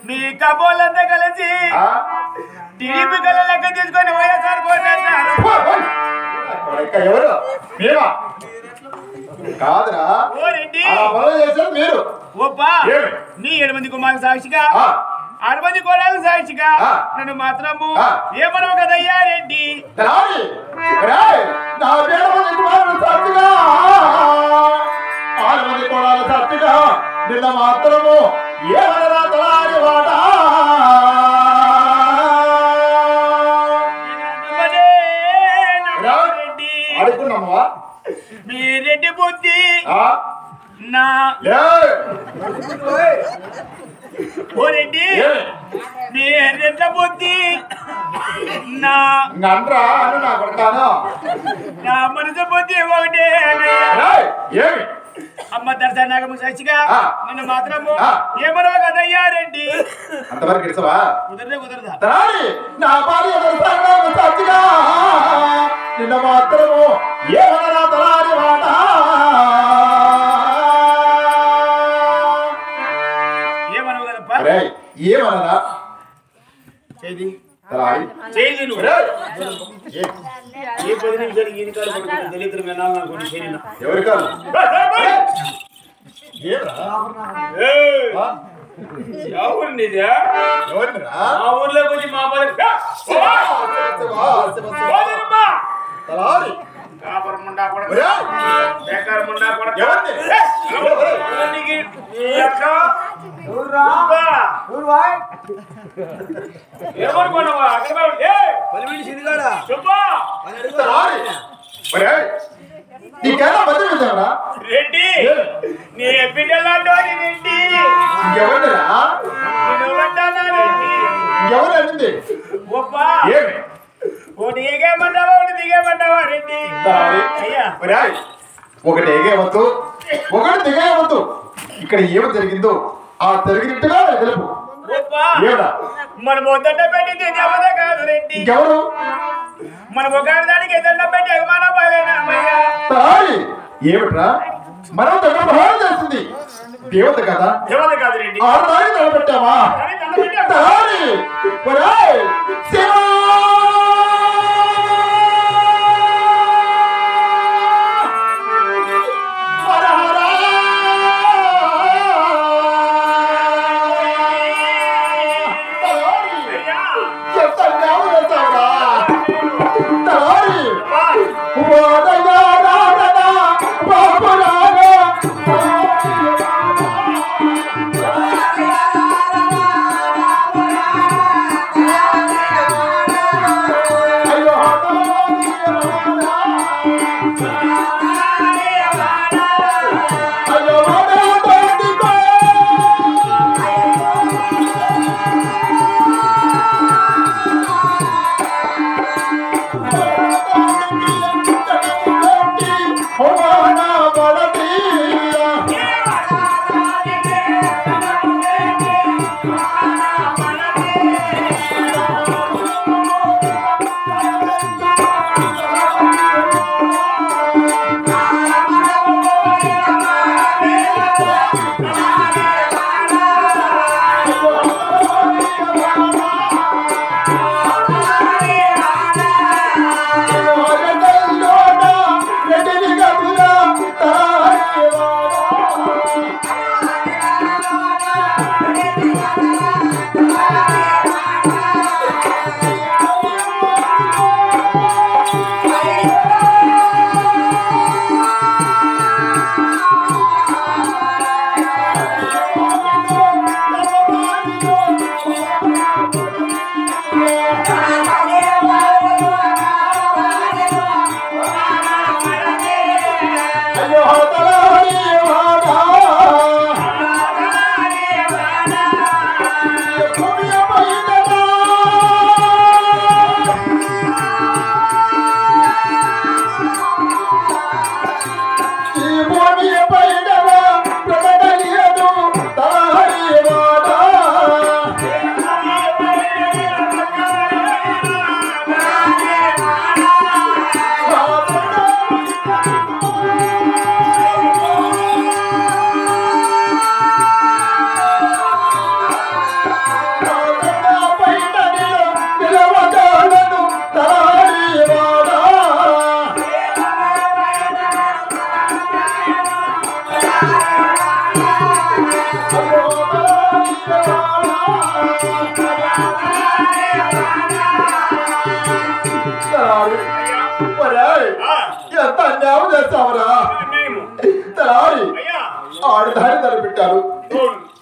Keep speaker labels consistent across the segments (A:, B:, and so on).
A: మీ కబోలంతా కలిసి టీడీపీ గల లెక్క తీసుకొని వైఎస్ఆర్ కోటేశారు.
B: ఎవరు మేమా కాదురా
A: ఓ రెడ్డి
B: మీరు
A: ఓపా నీ 8 మంది కుమారుల సాక్షిగా 6 మంది కోడల సాక్షిగా నన్ను మాత్రము ఏమనవు కదయ్యా రెడ్డి.
B: నిన్న మాత్రము ఏమనరా తలారి వాట అడుగున్నామా
A: మీ రెడ్డి బుద్ధి నా ఓ రెడ్డి మీ రెడ్ల బుద్ధి నా
B: నండ్రా అని నా కొడతాను
A: నా మనసు బుద్ధి ఒకటే అమ్మ దర్శనాగము సాక్షిగా నిన్ను మాత్రము ఏమనవు కదయ్యా రెడ్డి.
B: అంతవరకు ఇచ్చవా
A: కుదరదా
B: నా భార్య దర్శనాగము సాక్షిగా నిన్న మాత్రము ఏమనరా తలారి వాట
A: ఏమనవు కదప్పా
B: ఏమనరా
A: చేది
B: తలారి
A: చేది నువ్వు ఏ 10 నిమిషాలు ఈయన కాలు పట్టుకుని దళితులు వినాలనుకోండి చేయను
B: ఎవరి కాదు
A: మా ఊర్లోకి వచ్చి మా ముండా కూడా బేకారు ముండా కూడా ఏమనుకున్నావా రెడ్డి నీ బిడ్డలాంటి రెడ్డి
B: ఎవరండి
A: గొప్ప ఒకటి ఎగేమంటావా ఒకటి దిగేమంటావా రెడ్డి అయ్యా
B: ఒకటి ఎగేవద్దు ఒకటి దిగేవద్దు. ఇక్కడ ఏమి జరిగిందో ఆ జరిగినట్టుగా తెలుపు.
A: మన మొదట పెట్టింది దేవత కాదు రెడ్డి.
B: ఎవరు
A: మన ఒకరి దానికి ఎదురు పెట్టి అభిమాన పాలేనా
B: ఏమిట్రా మనం దగ్గర భావన చేస్తుంది దేవత కదా
A: దేవత కాదు రెడ్డి.
B: ఆడదాన్ని నిలబెట్టావా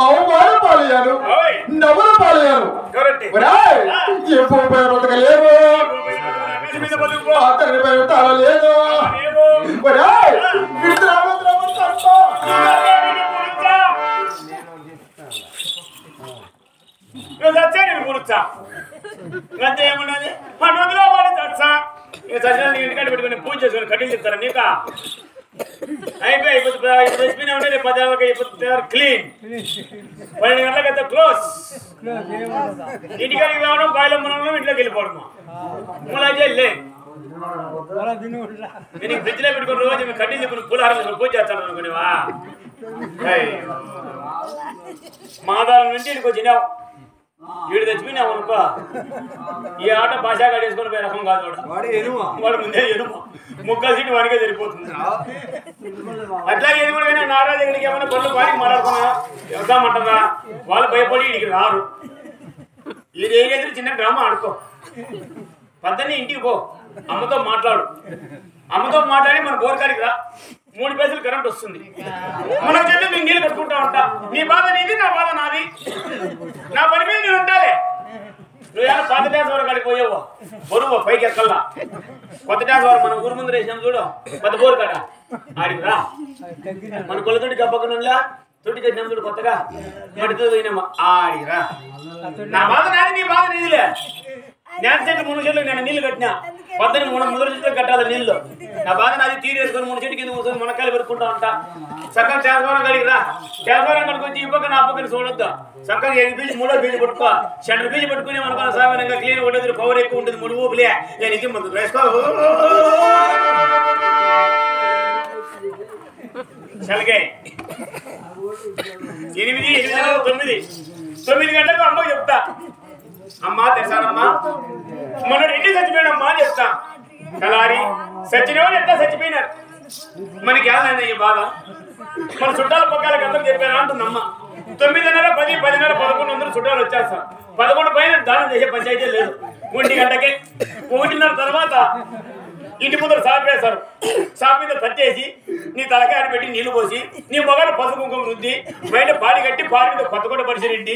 B: అవమాన పాలయ్యాను, నవ్వుల పాలయ్యాను. ఎప్పుడు బ్రతకలేను, అతని పైన తాళలేదు.
A: గంత ఏమున్నది పండుగలో వాడు చచ్చా ఇక సచివాలయం ఇంటికాడ పెట్టుకుని పూజ చేసుకుని కటింగ్ చెప్తారా నీక అయిపోయి చచ్చిపోయినా ఉంటే రేపు 10 క్లీన్ 12 గంటలకైతే క్లోజ్. ఇంటికాడికి రావడం బాయిలో మనం ఇంట్లోకి వెళ్ళిపోవడం ములాజే నేను ఫ్రిడ్జ్ లో పెట్టుకుని రోజు మేము కటింగ్ చెప్పుకుని పూలహారం పూజ చేస్తాను అనుకునేవా. మాదారం నుంచి ఇంటికి వచ్చినావు వీడు తెచ్చిపోయినావు అనుకో ఈ ఆట భాషా కట్టేసుకొని పోయే రకం కాదు వాడు ముందే ఎనుమ ముక్కల సీటు వాడికే సరిపోతుంది. అట్లాగే ఇది కూడా నారా దగ్గరికి ఏమైనా పనులు వాడికి మాట్లాడుకున్నా వ్యవసాయం అంటారా వాళ్ళు భయపడి ఇడికి రారు. ఇది ఏదైతే చిన్న డ్రామా ఆడుకో పద్దెని ఇంటికి పో అమ్మతో మాట్లాడు. అమ్మతో మాట్లాడి మన బోర్కాడికి రా 3 పైసలు కరెంట్ వస్తుంది. మన చెట్టు మేము నీళ్ళు కట్టుకుంటా ఉంటా. నీ బాధ నీది నా బాధ నాది. నా పని మీద నేను ఉంటాలే. నువ్వు ఏమైనా పాత డ్యాన్స్ వరకు కాడికి పోయావు బరువు పైకి ఎక్కల్లా కొత్త డ్యాన్స్ వారు మనం ఊరు ముందు వేసినాం చూడు పెద్ద బోరు కాడ ఆడికి రా. మన కొలతోటి గబ్బకుండా తొట్టి కట్టినాం చూడు కొత్తగా మడితో పోయినామా ఆడికి రా. నా బాధ నాది నీ బాధ నీదిలే. డ్యాన్స్ చెట్టు 3 చెట్లు నేను నీళ్ళు కట్టినా పద్దెని 3 చెట్లు కట్టాలి నీళ్ళు. నా బాధ నాది తీరు వేసుకొని 3 చెట్టు కింద కూర్చొని మునక్కాయలు పెట్టుకుంటా ఉంటా. చక్కగా ట్రాన్స్ఫారం కడిగి రా. ట్రాన్స్ఫారం కడికి వచ్చి ఈ పక్క నా పక్కన చూడొద్దా చక్కగా 8 పీజీ 3వ పీజీ పట్టుకో. 7 పీజీ పట్టుకుని మనకు సామాన్యంగా క్లీన్ ఉండదు పవర్ ఎక్కువ ఉంటుంది 3 ఊపులే నేను ఇది ముందు వేసుకో చలిగే 9 గంటలకు అమ్మకి చెప్తా అమ్మా తెసానమ్మా మొన్న ఇంటి చచ్చిపోయాడమ్మా అని చెప్తా. కలారి సచ్చినవాడు ఎంత చచ్చిపోయినారు మనకి ఏదైనా ఈ బాధ మన చుట్టాల పక్కలకి అందరూ చెప్పారా అంటుందమ్మ. 9:30 10 10:30 1100 చుట్టాలు వచ్చేస్తారు. 11 పైన దానం చేసే పంచాయతీ లేదు. 1 గంటకి 1:30 తర్వాత ఇంటి ముందర సాపేస్తారు. సాపు మీద తట్టేసి నీ తలకాయ పెట్టి నీళ్లు పోసి నీ మొగలు పసుపు కుంకుమ రుద్ది బయట పాడి కట్టి పాడి మీద కొత్త కొత్త పరిశీలించి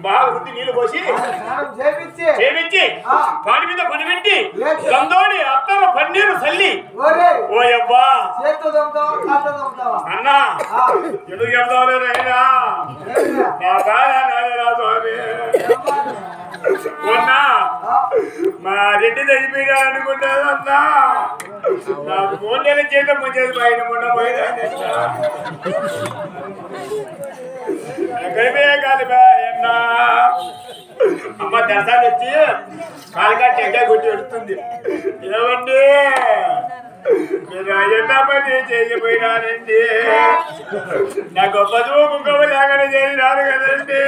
A: బాగా రుద్ది నీళ్లు పోసి చేపించి పాడి మీద పని పెట్టి గందోడి అత్తర పన్నీరు చల్లి ఓయబ్బా అన్నా ఎందుకు చెప్తావు రైనా మొన్న మా రెడ్డి చచ్చిపోయినా అనుకుంటాదన్నా నాకు 3 నెలల చేత ముంచేది బయట మొన్న పోయినా గడిపోయే కాదు అన్నా అమ్మ దర్శనం వచ్చి కాలుగా టెంకాయ కొట్టి పెడుతుంది. ఏమండి మీరు ఎంత పని చేయబోయినారండి నా గొప్ప కుంకుమ లేకుండా చేసినారు కదండి.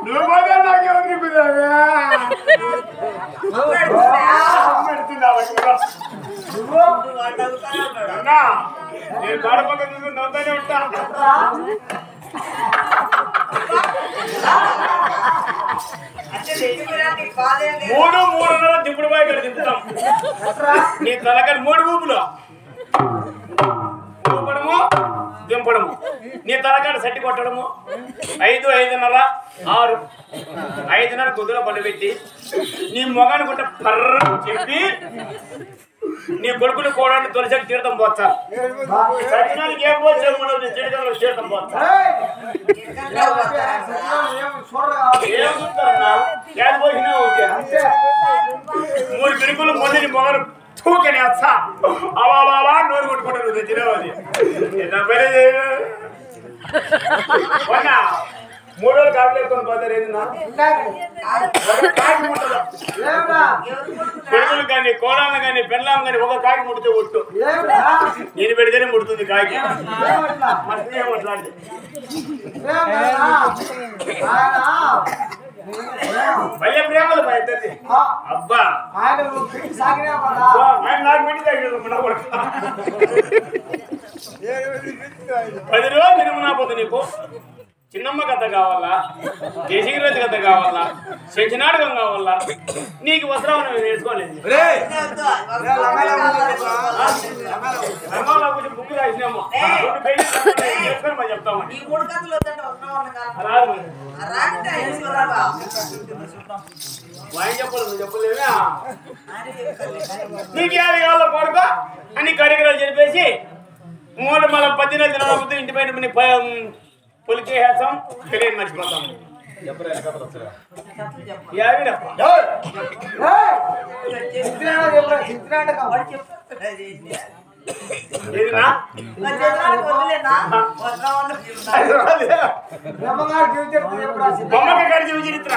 A: నువ్వు పోతే నాకేమని కుదరగా నేను గోడ పక్క చూసుకుని నవ్వుతానే ఉంటా. 3:30 దింపుడు బాయ్ ఇక్కడ దింపుతాం. నీ తలకాయ 3 ఊపులు ఊపడము దింపడము. నీ తలకాడ సట్టి కొట్టడము 5 5:30 6 5:30 కుదుర పండుపెట్టి నీ మొగాన్ని కొట్ట పర్ర చెప్పి నీ కొడుకుని కోడాన్ని తొలిసరి తీర్థం పోతా. సత్యనానికి ఏం పోతే జీవితంలో తీర్థం పోతా. ఏం చూస్తారన్నా ఏది పోసినా ఓకే 3 పిలుపులు మొదటి మొగలు తూకని అచ్చ అలా నోరు కొట్టుకుంటారు తెచ్చినవాది ఎంత పని చేయనా 3 రోజులు కాపులు ఎత్తుకొని పోతారు. ఏదన్నా కాకి ముట్టదు పెరుగులు కానీ కోడాలను కానీ పెళ్ళాం కానీ ఒక కాకి ముడితే ఒట్టు నేను పెడితేనే ముడుతుంది కాకి. భయ ప్రేమలు బయటది అబ్బా
C: ఆయన సాగినా కదా
A: ఆయన నాకు పెట్టి తగ్గదు 10 రోజులు తిరుమనాపోతే నీకు చిన్నమ్మ కథ కావాలా కేశగిరి కథ కావాలా శంఖనాటకం కావాలా నీకు వస్త్రావనం నేర్చుకోలేదు బుక్ రాసినాము నేర్చుకొని మరి చెప్తామని వాయి చెప్పలేదు నువ్వు చెప్పలేదా నీకు ఏది కావాలో కొడుకో అన్ని కరికరాలు చెప్పేసి మూడు మళ్ళీ 10 నెలలు తినకపోతే ఇంటి బయట పొలికేసాం తెలియని మర్చిపోతాం బొమ్మకి గారి జీవ చరిత్ర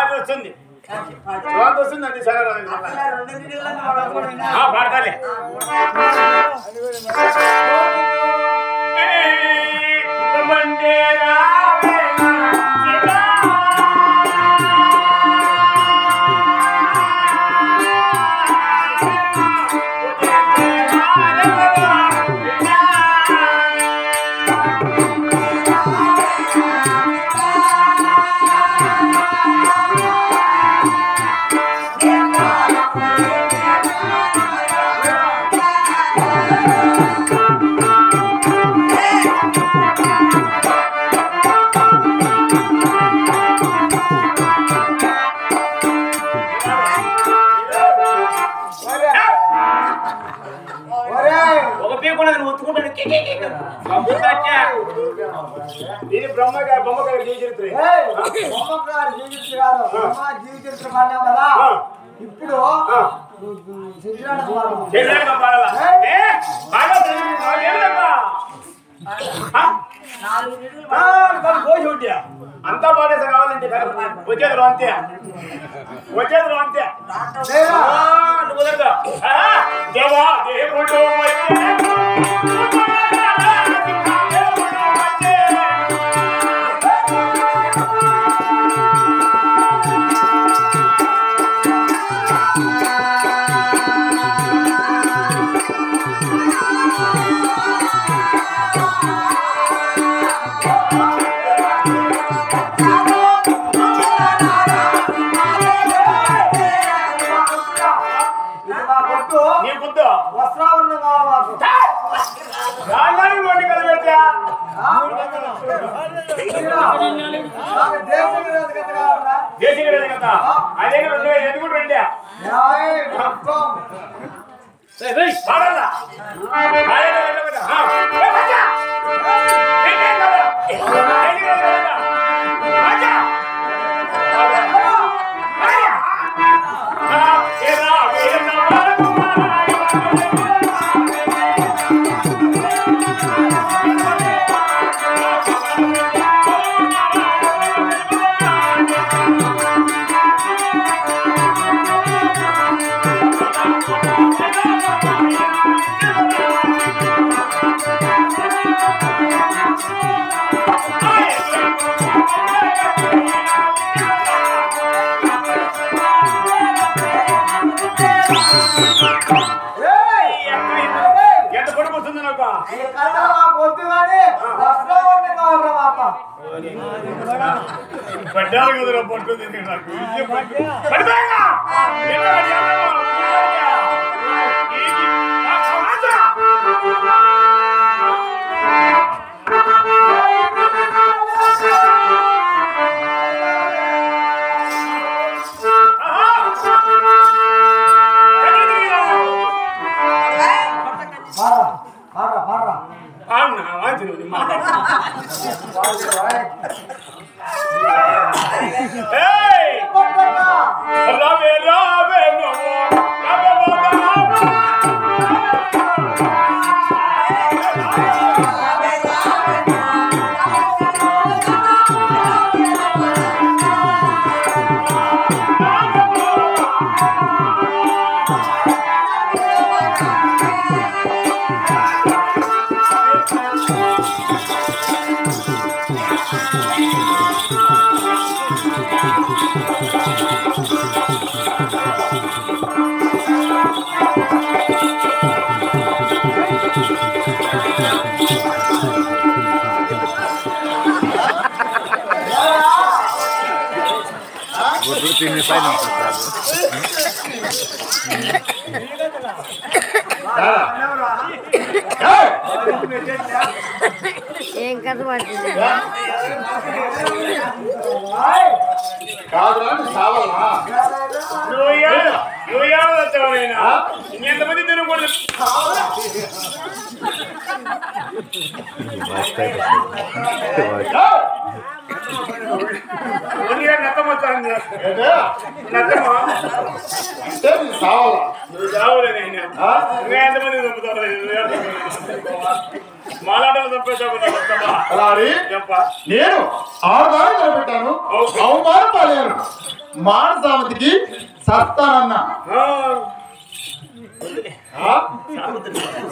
A: అది వస్తుంది వస్తుందండి సరే పాడతాలే ఇది బొమ్మగారి జీవ చరిత్ర
C: కదా ఇప్పుడు
A: అంతా బాధేస కావాలంటే వచ్చేది అంతే కుదరదు దేవా దేవుడు పడ్డారు కదరా పట్టు రావే రావే
D: ఏం కథ పడుతుంది
B: కాదురా సావాలా
A: ఇంకెంతమంది తినకూడదు నత్తమా
B: అంటే సావాలా
A: నువ్వు చావులేదు ఇంకా ఎంతమంది చంపుతావు మాలాటలు చంపేసావు
B: అలా అని నేను ఆరుదారు నిలబెట్టాను అవమానం పాలేను మానసామతికి సస్తానన్నా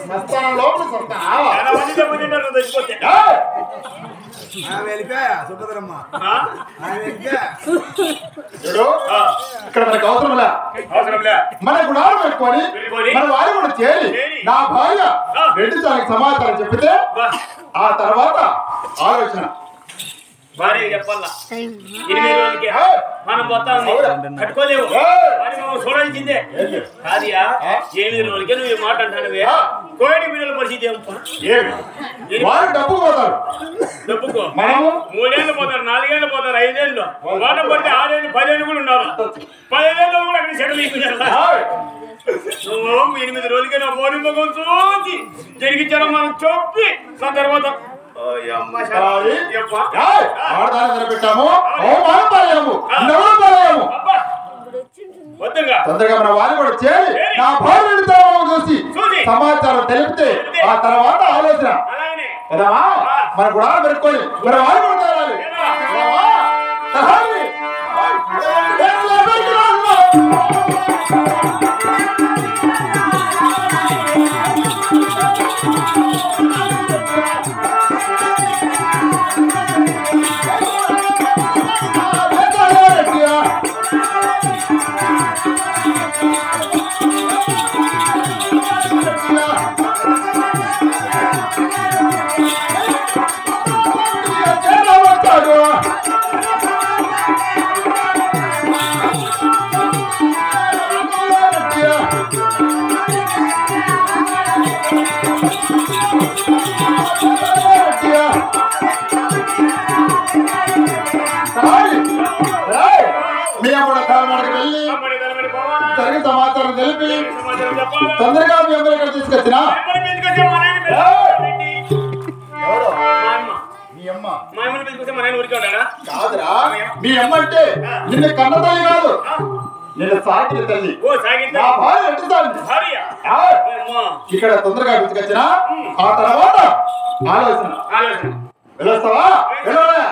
B: సస్తానం లోపల సస్తానా
A: చాలా మంది చంపుతుంటారు నువ్వు తెచ్చిపోతే
C: వెళ్ళిపోయా సుభద్రమ్మ
B: చూడు ఇక్కడ మనకు అవసరంలే
A: అవసరంలే
B: మన గుణాలు పెట్టుకొని మన వారి కూడా చేరి నా భార్య రెడ్డి దానికి సమాచారం చెప్పితే ఆ తర్వాత ఆలోచన
A: భార్య చెప్పాలా 8 రోజులకి మనం పోతా ఉంది కట్టుకోలేవు చూడాల్సిందే కాదియా 8 రోజులకే నువ్వు ఈ మాట అంటానువే కోడి బిడ్డల పరిస్థితి
B: వారు డబ్బు పోతారు
A: డబ్బుకో
B: మనము
A: 3 ఏళ్ళు పోతారు 4 ఏళ్ళు పోతారు 5 ఏళ్ళు వాట పడితే 6 ఏళ్ళు 10 ఏళ్ళు కూడా ఉన్నారు 15 ఏళ్ళు కూడా అక్కడ సెటిల్ అయిపోయారు నువ్వు 8 రోజులకే నా మోడి ముఖం చూసి జరిగించాను మనం చెప్పి దాని తర్వాత
B: ఆడదాన్ని నిలబెట్టాము అవమానం పాలేము నవ్వులు పాలేము తొందరగా మన వారిని కూడా చేరి నా భార్య చూసి సమాచారం తెలిపితే ఆ తర్వాత ఆలోచన కదమ్మా మన గుణాలు పెట్టుకొని మన వారిని కూడా తేరాలి సమాచారం తెలిపి తొందరగా మీ అమ్మాయి ఇక్కడ తీసుకొచ్చిన కాదురా మీ అమ్మ అంటే నిన్ను కన్న తల్లి కాదు నిన్ను సాగిన తల్లి నా భార్య ఇక్కడ తొందరగా తీసుకొచ్చిన ఆ తర్వాత ఆలోచన వెళ్ళొస్తావా వెళ్ళవా